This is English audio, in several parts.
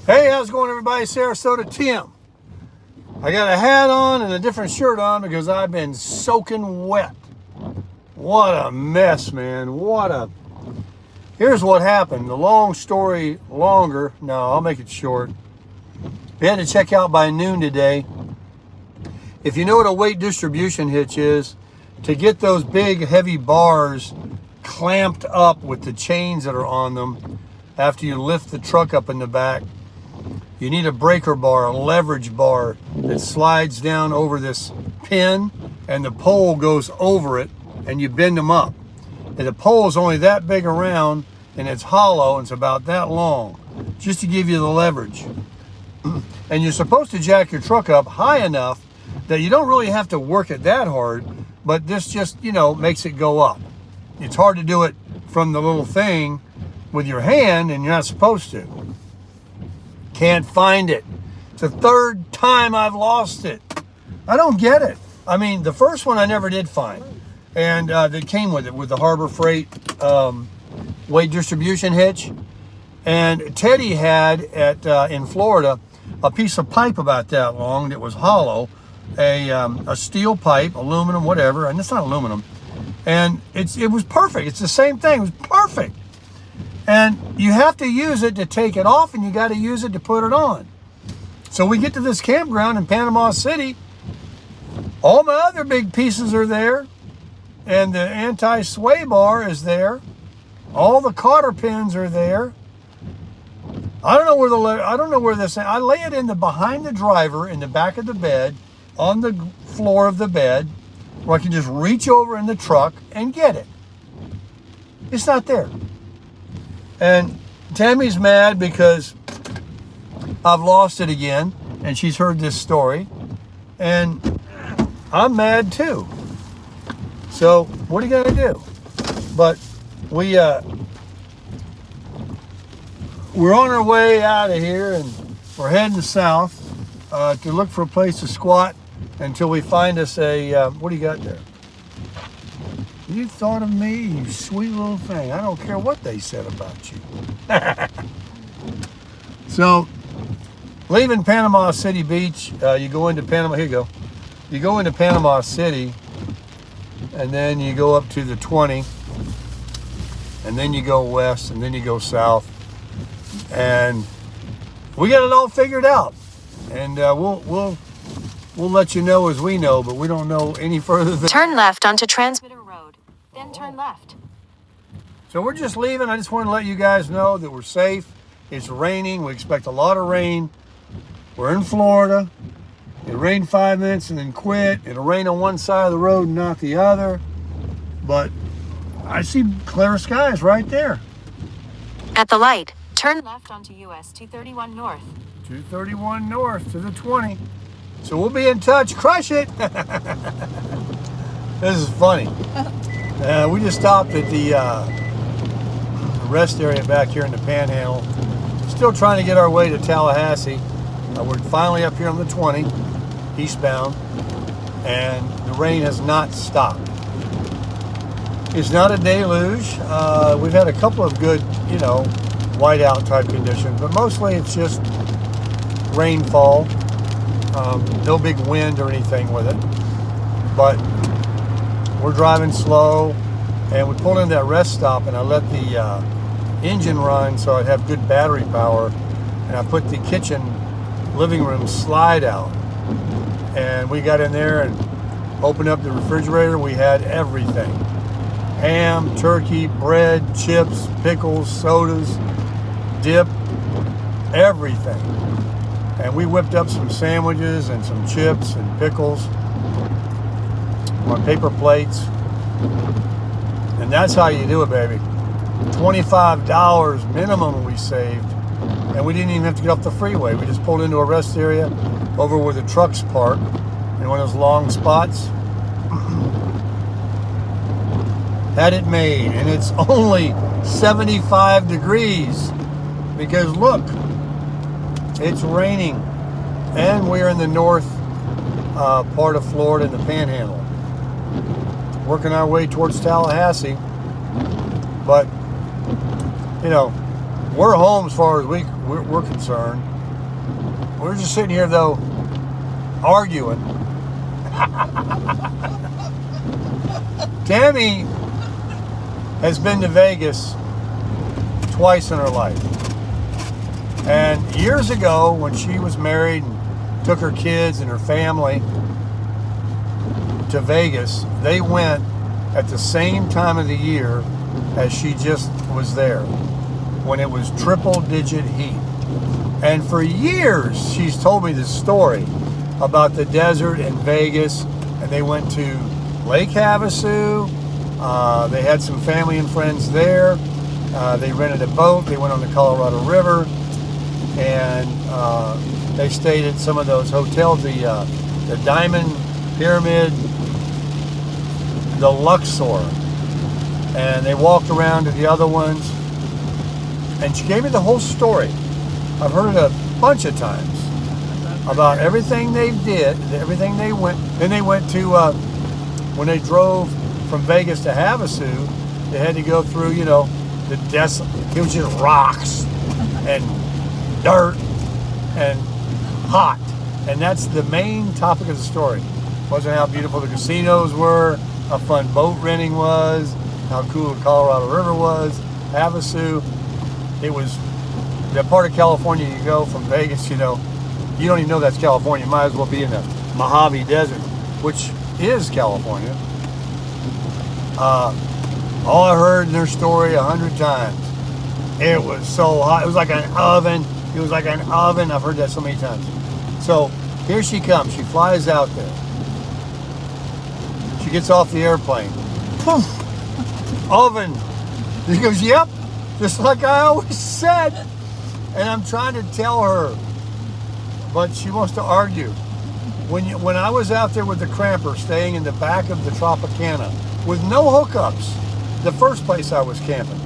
Hey, how's it going, everybody? Sarasota Tim. I got a hat on and a different shirt on because I've been soaking wet. What a mess, man. Here's what happened. The long story longer. No, I'll make it short. We had to check out by noon today. If you know what a weight distribution hitch is, to get those big, heavy bars clamped up with the chains that are on them after you lift the truck up in the back, you need a breaker bar, a leverage bar that slides down over this pin and the pole goes over it and you bend them up. And the pole is only that big around and it's hollow and it's about that long, just to give you the leverage. And you're supposed to jack your truck up high enough that you don't really have to work it that hard, but this just, makes it go up. It's hard to do it from the little thing with your hand and you're not supposed to. Can't find it. It's the third time I've lost it. I don't get it. I mean, the first one I never did find. And that came with it, with the Harbor Freight weight distribution hitch. And Teddy had in Florida a piece of pipe about that long that was hollow, a steel pipe, aluminum, whatever, and it's not aluminum. And it was perfect. It's the same thing. It was perfect. And you have to use it to take it off, and you got to use it to put it on. So we get to this campground in Panama City. All my other big pieces are there, and the anti-sway bar is there. All the cotter pins are there. I don't know where this. I lay it behind the driver in the back of the bed, on the floor of the bed, where I can just reach over in the truck and get it. It's not there. And Tammy's mad because I've lost it again, and she's heard this story, and I'm mad too. So what are you gonna do? But we're on our way out of here, and we're heading south to look for a place to squat until we find us a what do you got there? You thought of me, you sweet little thing. I don't care what they said about you. So, leaving Panama City Beach, you go into Panama. Here you go. You go into Panama City, and then you go up to the 20, and then you go west, and then you go south, and we got it all figured out. And we'll let you know as we know, but we don't know any further than. Turn left onto Transmitter Road, then turn left. So we're just leaving. I just want to let you guys know that we're safe. It's raining. We expect a lot of rain. We're in Florida. It rained 5 minutes and then quit. It'll rain on one side of the road and not the other. But I see clear skies right there. At the light, turn left onto US 231 North. 231 North to the 20. So we'll be in touch. Crush it. This is funny. We just stopped at the rest area back here in the Panhandle. Still trying to get our way to Tallahassee. We're finally up here on the 20, eastbound, and the rain has not stopped. It's not a deluge. We've had a couple of good, whiteout type conditions, but mostly it's just rainfall. No big wind or anything with it, but we're driving slow, and we pulled in that rest stop, and I let the engine run so I'd have good battery power, and I put the kitchen living room slide out, and we got in there and opened up the refrigerator. We had everything: ham, turkey, bread, chips, pickles, sodas, dip, everything. And we whipped up some sandwiches and some chips and pickles on paper plates. And that's how you do it, baby. $25 minimum we saved. And we didn't even have to get off the freeway. We just pulled into a rest area over where the trucks park in one of those long spots. Had it made. And it's only 75 degrees. Because look, it's raining, and we're in the north part of Florida in the Panhandle, working our way towards Tallahassee. But we're home as far as we're concerned. We're just sitting here, though, arguing. Tammy has been to Vegas twice in her life. And years ago, when she was married and took her kids and her family to Vegas, they went at the same time of the year as she just was there, when it was triple-digit heat. And for years, she's told me this story about the desert in Vegas, and they went to Lake Havasu. They had some family and friends there. They rented a boat. They went on the Colorado River, and they stayed at some of those hotels, the Diamond Pyramid, the Luxor, and they walked around to the other ones. And she gave me the whole story. I've heard it a bunch of times about everything they did, everything they went. Then they went to, when they drove from Vegas to Havasu, they had to go through, the desolate, it was just rocks and dirt and hot. And that's the main topic of the story. Wasn't how beautiful the casinos were, how fun boat renting was, how cool the Colorado River was, Havasu. It was that part of California you go from Vegas, you don't even know that's California. You might as well be in the Mojave Desert, which is California. All I heard in their story 100 times. It was so hot. It was like an oven. It was like an oven. I've heard that so many times. So here she comes. She flies out there. She gets off the airplane. Poof! Oven. She goes, yep, just like I always said. And I'm trying to tell her, but she wants to argue. When I was out there with the Cramper, staying in the back of the Tropicana, with no hookups, the first place I was camping,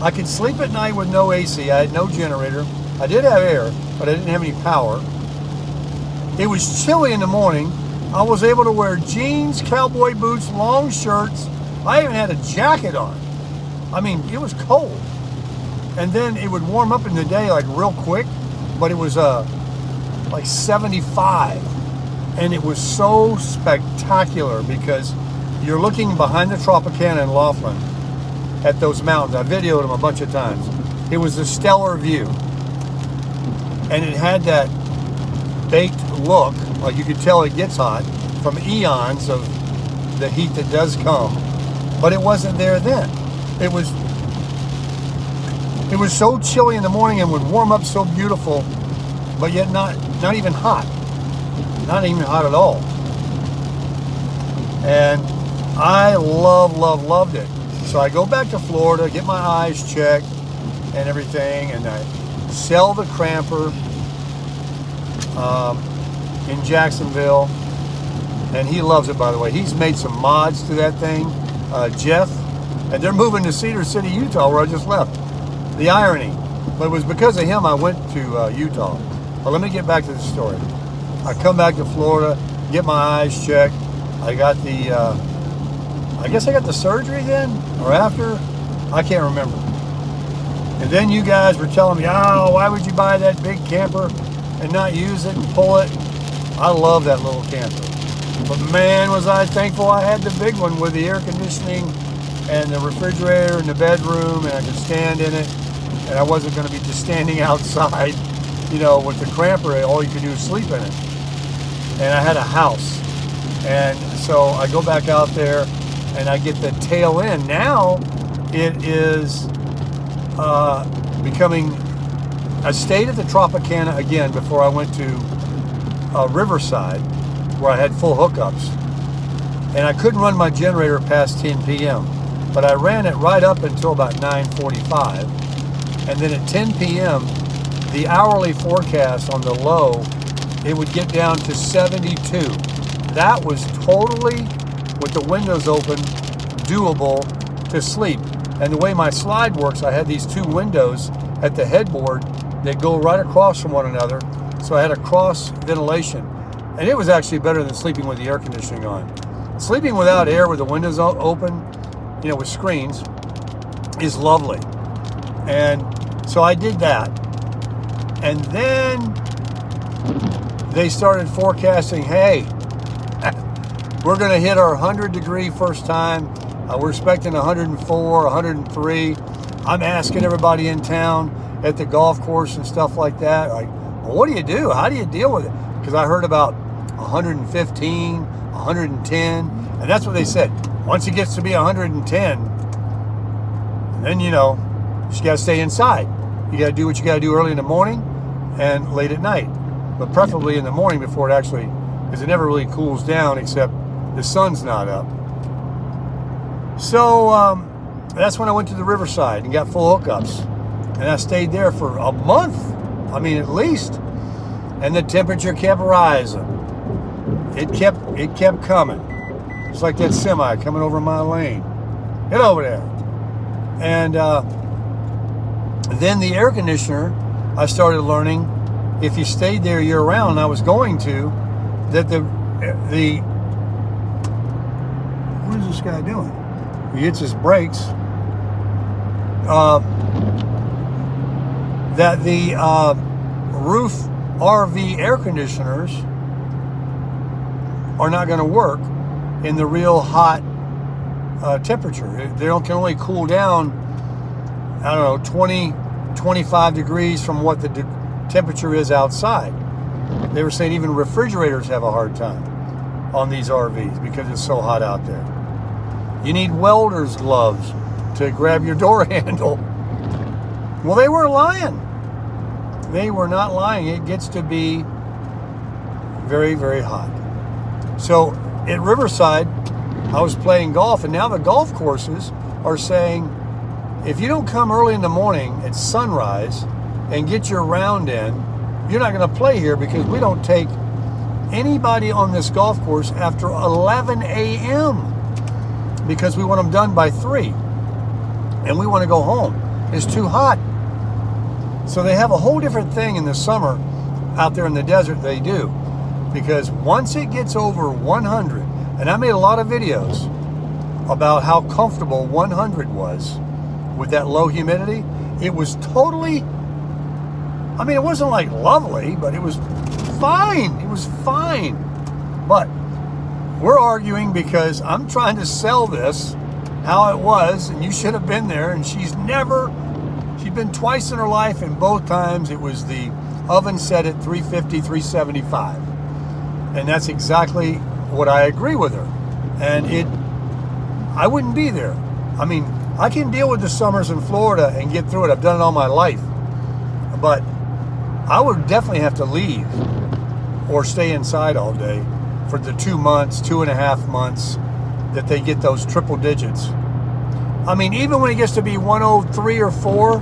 I could sleep at night with no AC. I had no generator. I did have air, but I didn't have any power. It was chilly in the morning. I was able to wear jeans, cowboy boots, long shirts. I even had a jacket on. I mean, it was cold. And then it would warm up in the day like real quick, but it was like 75. And it was so spectacular because you're looking behind the Tropicana in Laughlin at those mountains. I videoed them a bunch of times. It was a stellar view. And it had that baked look, like you could tell it gets hot from eons of the heat that does come, but it wasn't there then. It was so chilly in the morning and would warm up so beautiful, but yet not even hot. Not even hot at all. And I loved it. So I go back to Florida, get my eyes checked and everything, and I sell the Cramper in Jacksonville. And he loves it, by the way. He's made some mods to that thing, Jeff, and they're moving to Cedar City, Utah, where I just left. The irony. But it was because of him I went to Utah. But let me get back to the story. I come back to Florida, get my eyes checked. I got the, I guess I got the surgery then, or after. I can't remember. And then you guys were telling me, oh, why would you buy that big camper and not use it and pull it? I love that little camper. But man, was I thankful I had the big one with the air conditioning and the refrigerator and the bedroom, and I could stand in it. And I wasn't going to be just standing outside, with the Cramper. All you could do is sleep in it. And I had a house. And so I go back out there and I get the tail end. Now it is becoming, I stayed at the Tropicana again before I went to Riverside, where I had full hookups. And I couldn't run my generator past 10 p.m. But I ran it right up until about 9:45. And then at 10 p.m., the hourly forecast on the low, it would get down to 72. That was totally, with the windows open, doable to sleep. And the way my slide works, I had these two windows at the headboard that go right across from one another. So I had a cross ventilation. And it was actually better than sleeping with the air conditioning on. Sleeping without air with the windows open, with screens, is lovely. And so I did that. And then they started forecasting, hey, we're going to hit our 100-degree first time. We're expecting 104, 103. I'm asking everybody in town at the golf course and stuff like that, like, well, what do you do? How do you deal with it? Because I heard about 115, 110, and that's what they said. Once it gets to be 110, then, you know, you just got to stay inside. You got to do what you got to do early in the morning and late at night, but preferably in the morning before it actually, because it never really cools down except the sun's not up. So that's when I went to the Riverside and got full hookups, and I stayed there for a month. I mean, at least. And the temperature kept rising. It kept coming. It's like that semi coming over my lane. Get over there. And then the air conditioner, I started learning, if you stayed there year round, and I was going to, that the what is this guy doing? He hits his brakes. That the roof RV air conditioners are not going to work in the real hot temperature. They can only cool down, I don't know, 20, 25 degrees from what the temperature is outside. They were saying even refrigerators have a hard time on these RVs because it's so hot out there. You need welder's gloves to grab your door handle. Well, they weren't lying. They were not lying. It gets to be very, very hot. So at Riverside, I was playing golf, and now the golf courses are saying, if you don't come early in the morning at sunrise and get your round in, you're not going to play here because we don't take anybody on this golf course after 11 a.m. because we want them done by 3. And we want to go home. It's too hot. So they have a whole different thing in the summer out there in the desert they do. Because once it gets over 100, and I made a lot of videos about how comfortable 100 was with that low humidity. It was totally, I mean, it wasn't like lovely, but it was fine. It was fine. But we're arguing because I'm trying to sell this how it was, and you should have been there, and she's been twice in her life, and both times it was the oven set at 350, 375. And that's exactly what I agree with her. And I wouldn't be there. I mean, I can deal with the summers in Florida and get through it. I've done it all my life. But I would definitely have to leave or stay inside all day for the 2 months, 2.5 months that they get those triple digits. I mean, even when it gets to be 103 or 4,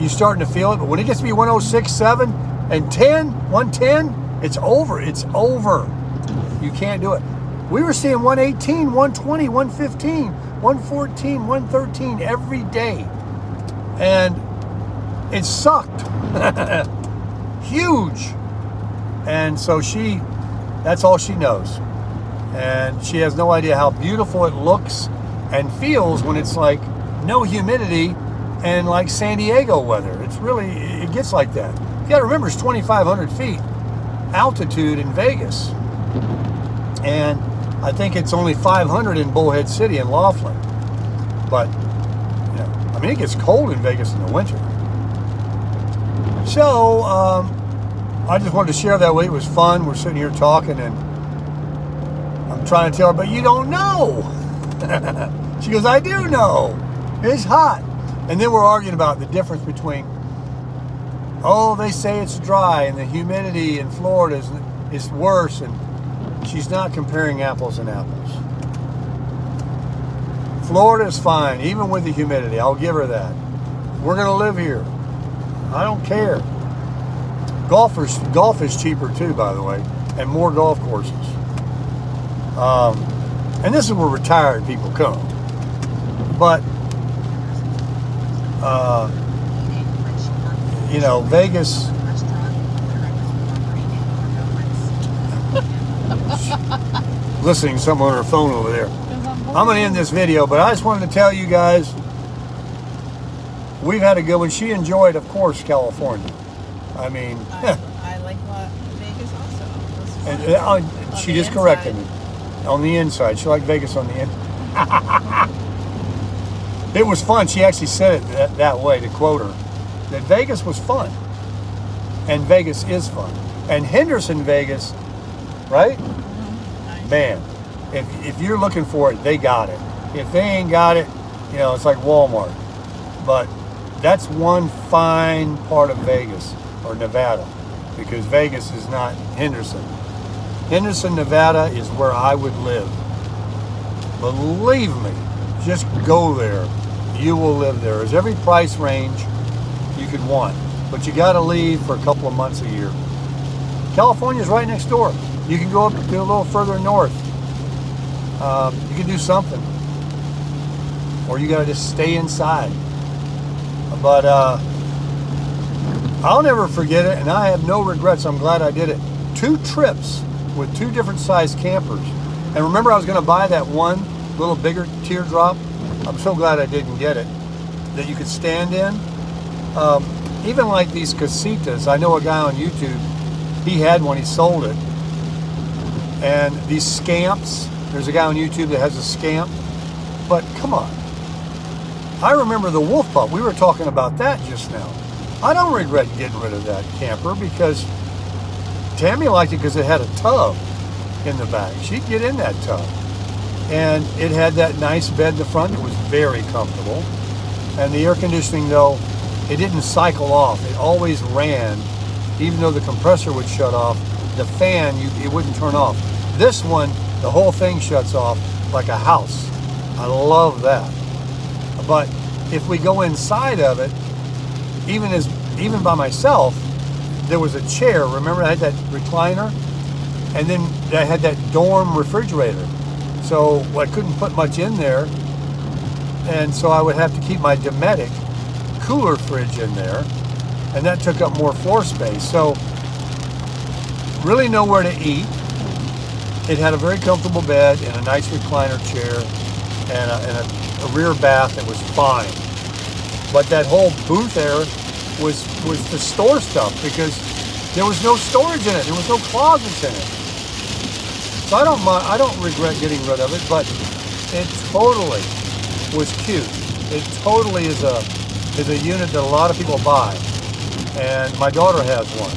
you're starting to feel it. But when it gets to be 106, 7, and 10, 110, it's over. It's over. You can't do it. We were seeing 118, 120, 115, 114, 113 every day. And it sucked. Huge. And so that's all she knows. And she has no idea how beautiful it looks and feels when it's like no humidity and like San Diego weather. It gets like that. You got to remember, it's 2,500 feet altitude in Vegas. And I think it's only 500 in Bullhead City in Laughlin. But, you know, I mean, it gets cold in Vegas in the winter. So, I just wanted to share that with you. It was fun. We're sitting here talking, and I'm trying to tell her, but you don't know. She goes, I do know. It's hot. And then we're arguing about the difference between, they say it's dry and the humidity in Florida is worse, and she's not comparing apples and apples. Florida is fine, even with the humidity. I'll give her that. We're going to live here. I don't care. Golf is cheaper too, by the way, and more golf courses. And this is where retired people come. But you know, Vegas. Listening to someone on her phone over there. I'm going to end this video, but I just wanted to tell you guys, we've had a good one. She enjoyed, of course, California. I mean, I like Vegas also. It was and, fun. she On just the corrected inside. me. On the inside. She liked Vegas on the inside. It was fun. She actually said it that way, to quote her, that Vegas was fun. And Vegas is fun. And Henderson, Vegas, right? Nice. Man, if you're looking for it, they got it. If they ain't got it, you know, it's like Walmart. But that's one fine part of Vegas, or Nevada, because Vegas is not Henderson. Henderson, Nevada is where I would live. Believe me, just go there. You will live there. There's every price range you could want, but you got to leave for a couple of months a year. California's right next door. You can go up to a little further north. You can do something, or you got to just stay inside. But I'll never forget it, and I have no regrets. I'm glad I did it. 2 trips with 2 different sized campers. And remember, I was going to buy that one little bigger teardrop. I'm so glad I didn't get it, that you could stand in. Even like these casitas, I know a guy on YouTube, he had one, he sold it. And these scamps, there's a guy on YouTube that has a scamp. But come on. I remember the Wolf Pup. We were talking about that just now. I don't regret getting rid of that camper because Tammy liked it because it had a tub in the back. She'd get in that tub. And it had that nice bed in the front. It was very comfortable. And the air conditioning, though, it didn't cycle off. It always ran. Even though the compressor would shut off, the fan, it wouldn't turn off. This one, the whole thing shuts off like a house. I love that. But if we go inside of it, even by myself, there was a chair. Remember, I had that recliner, and then I had that dorm refrigerator. So I couldn't put much in there, and so I would have to keep my Dometic cooler fridge in there, and that took up more floor space. So really nowhere to eat. It had a very comfortable bed and a nice recliner chair and a rear bath that was fine. But that whole booth there was to store stuff because there was no storage in it. There was no closets in it. So I don't regret getting rid of it, but it totally was cute. It totally is a unit that a lot of people buy. And my daughter has one.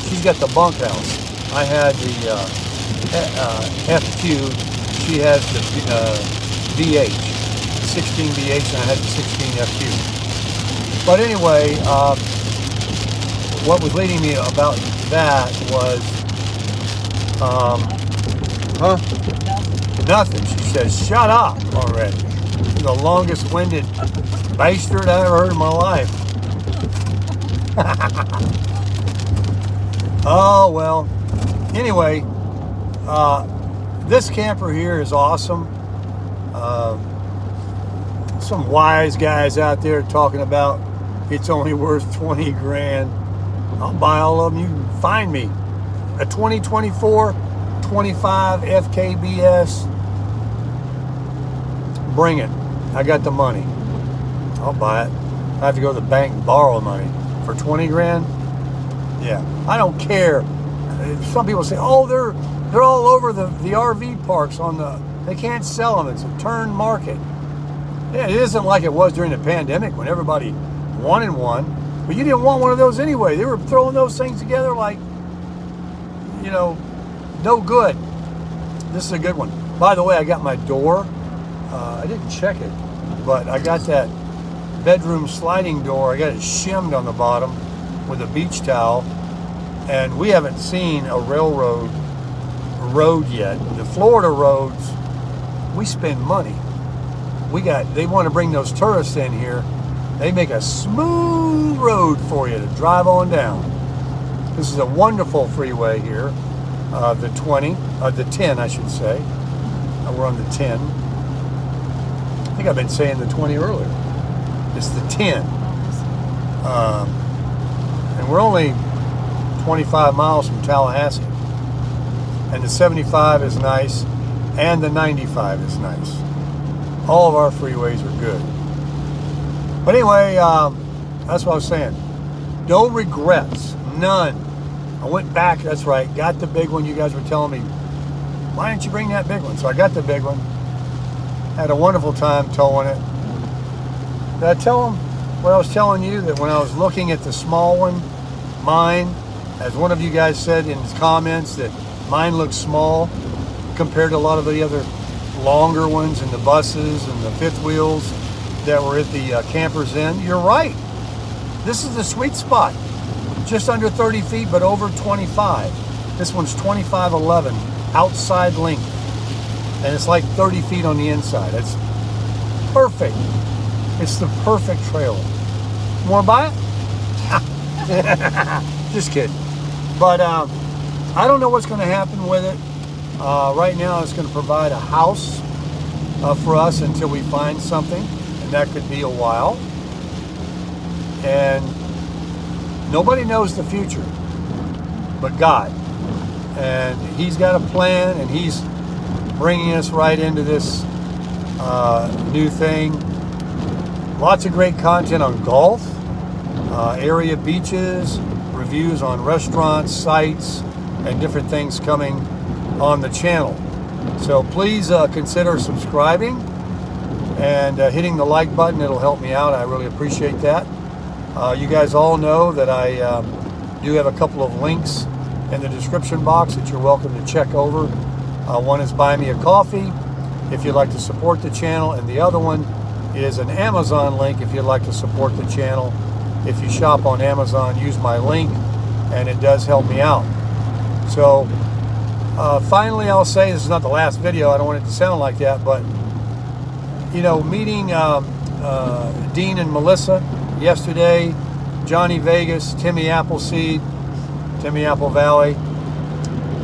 She's got the bunkhouse. I had the FQ. She has the VH, 16 VH, and I had the 16 FQ. But anyway, what was leading me about that was, Nothing. She says, shut up already. The longest-winded bastard I ever heard in my life. Oh, well. Anyway, this camper here is awesome. Some wise guys out there talking about it's only worth 20 grand. I'll buy all of them. You can find me a 2024 25 FKBS. Bring it. I got the money. I'll buy it. I have to go to the bank and borrow money for 20 grand. Yeah, I don't care. Some people say, oh, they're all over the RV parks they can't sell them. It's a turn market. Yeah, it isn't like it was during the pandemic when everybody wanted one, but you didn't want one of those anyway. They were throwing those things together like, no good. This is a good one. By the way, I got my door. I didn't check it, but I got that bedroom sliding door. I got it shimmed on the bottom with a beach towel, and we haven't seen a railroad road yet. The Florida roads, we spend money. They want to bring those tourists in here. They make a smooth road for you to drive on down. This is a wonderful freeway here. The 10, I should say. We're on the 10. I think I've been saying the 20 earlier. It's the 10. And we're only 25 miles from Tallahassee. And the 75 is nice, and the 95 is nice. All of our freeways are good. But anyway, that's what I was saying. No regrets, none. I went back, that's right, got the big one. You guys were telling me, why didn't you bring that big one? So I got the big one. Had a wonderful time towing it. Did I tell them what I was telling you, that when I was looking at the small one, mine, as one of you guys said in his comments, that mine looks small compared to a lot of the other longer ones and the buses and the fifth wheels that were at the Campers Inn? You're right. This is the sweet spot. Just under 30 feet, but over 25. This one's 2511 outside length, and it's like 30 feet on the inside. It's perfect. It's the perfect trailer. You want to buy it? Just kidding. But I don't know what's going to happen with it. Right now, it's going to provide a house for us until we find something, and that could be a while. And nobody knows the future but God. And He's got a plan, and He's bringing us right into this new thing. Lots of great content on golf, area beaches, reviews on restaurants, sites, and different things coming on the channel. So please consider subscribing and hitting the like button. It'll help me out. I really appreciate that. You guys all know that I do have a couple of links in the description box that you're welcome to check over. One is Buy Me a Coffee if you'd like to support the channel, and the other one is an Amazon link if you'd like to support the channel. If you shop on Amazon, use my link, and it does help me out. So finally, I'll say, this is not the last video. I don't want it to sound like that, but you know, meeting Dean and Melissa yesterday, Johnny Vegas, Timmy Appleseed, Timmy Apple Valley.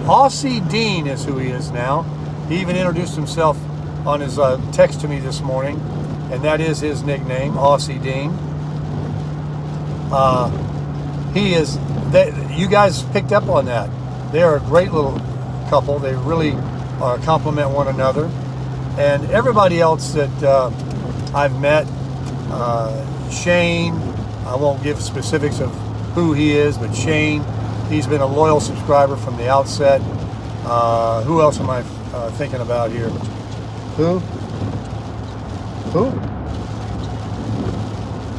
Aussie Dean is who he is now. He even introduced himself on his text to me this morning, and that is his nickname, Aussie Dean. He is, you guys picked up on that. They are a great little couple. They really complement one another. And everybody else that I've met, Shane, I won't give specifics of who he is, but Shane, he's been a loyal subscriber from the outset. Who else am I thinking about here? Who?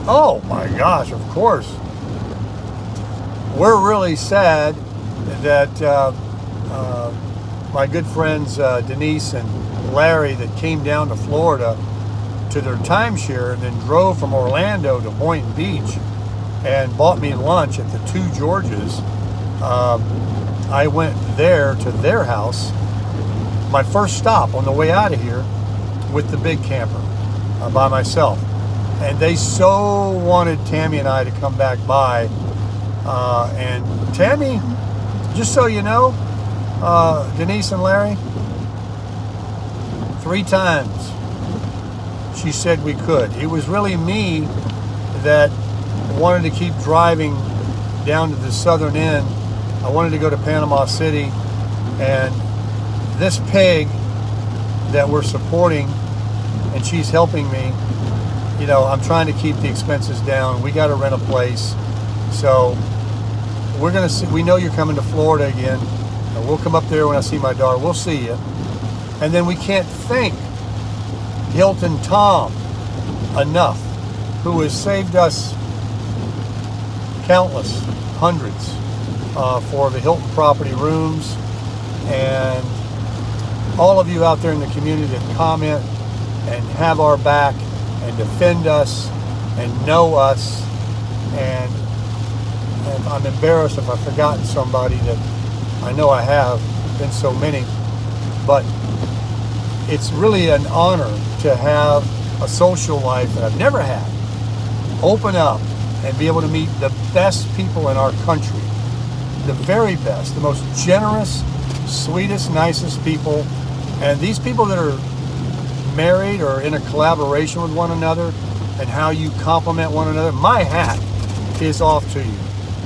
Oh my gosh, of course. We're really sad that my good friends Denise and Larry that came down to Florida to their timeshare and then drove from Orlando to Boynton Beach and bought me lunch at the Two Georges. I went there to their house, my first stop on the way out of here, with the big camper by myself. And they so wanted Tammy and I to come back by. And Tammy, just so you know, Denise and Larry, 3 times she said we could. It was really me that wanted to keep driving down to the southern end. I wanted to go to Panama City, and this pig that we're supporting, and she's helping me, you know, I'm trying to keep the expenses down. We got to rent a place. So we're going to see, we know you're coming to Florida again. And we'll come up there when I see my daughter. We'll see you. And then we can't thank Hilton Tom enough, who has saved us countless, hundreds, for the Hilton property rooms, and all of you out there in the community that comment and have our back and defend us and know us. And I'm embarrassed if I've forgotten somebody that I know I have, been so many, but it's really an honor to have a social life that I've never had, open up and be able to meet the best people in our country, the very best, the most generous, sweetest, nicest people. And these people that are married or in a collaboration with one another, and how you complement one another, my hat is off to you,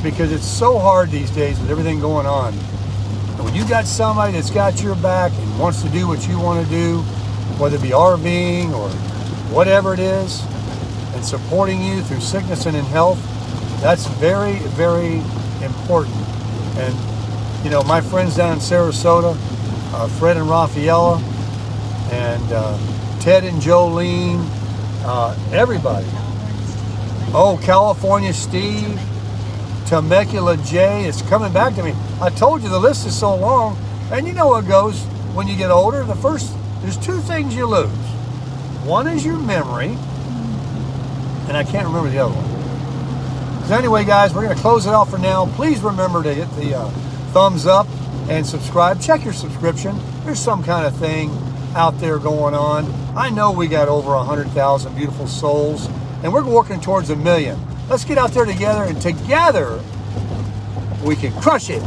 because it's so hard these days with everything going on. And when you got somebody that's got your back and wants to do what you want to do, whether it be RVing or whatever it is, and supporting you through sickness and in health. That's very, very important. And, you know, my friends down in Sarasota, Fred and Rafaela, and Ted and Jolene, everybody. Oh, California Steve, Temecula J, it's coming back to me. I told you the list is so long, and you know how it goes when you get older. There's two things you lose. One is your memory, and I can't remember the other one. So anyway, guys, we're going to close it out for now. Please remember to hit the thumbs up and subscribe. Check your subscription. There's some kind of thing out there going on. I know we got over 100,000 beautiful souls, and we're working towards 1 million. Let's get out there together, and together we can crush it.